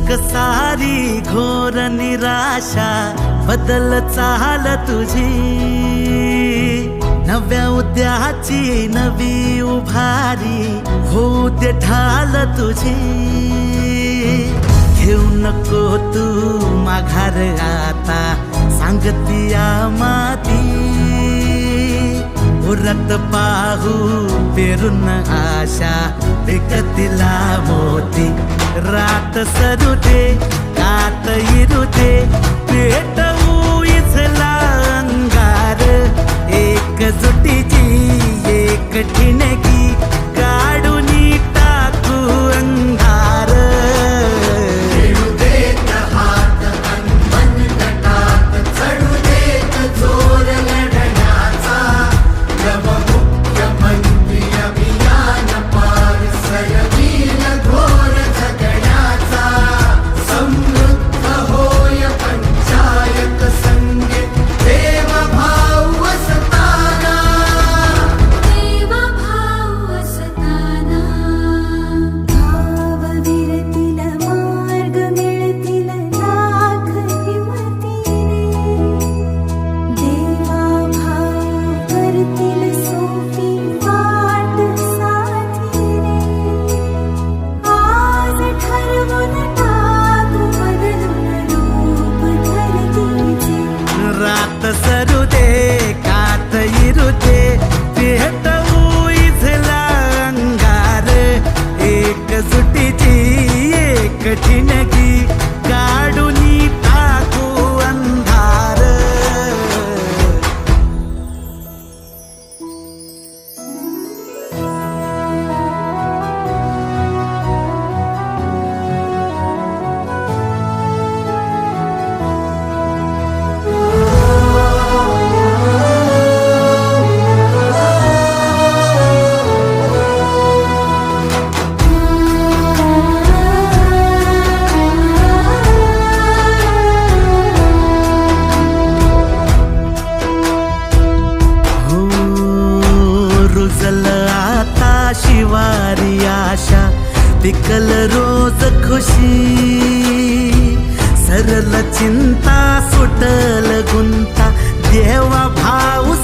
सारी घोर निराशा बदल चाल तुझी, नव्या उद्याची नवी उभारी होऊ दे ढाल तुझी। घेऊ नको तू माघार आता सांगतिया माती, उरत पाहू पेरून आशा विकतिला मोती। रात सरू दे कात इरू दे पेटवू इथला अंगार, एकजुटीची एक ठिणगी काढून टाकू अंधार। खेळू देत हात मन तटात, चढू देत जोर लढण्याचा। मुख्यमंत्री अभियान पार सरवील घोर झगण्याचा। समृद्ध होय पंचायत संगीत देवभाव असताना, देवभाव असताना। भावविरतील मार्ग मिळतील लाख हिमतीने, देवाभाव करतील सोपी वाट साथीने। आज ठरवून टाकू बदलून रूप धरतीचे, रात सरू दे कात इरू दे पेटवू इथला अंगार, एकजुटीची एक ठिणगी काढून टाकू अंधार। रुजल आता शिवारी आशा, पिकल रोज खुशी। सरल चिंता सुटल गुंता देवा भाऊ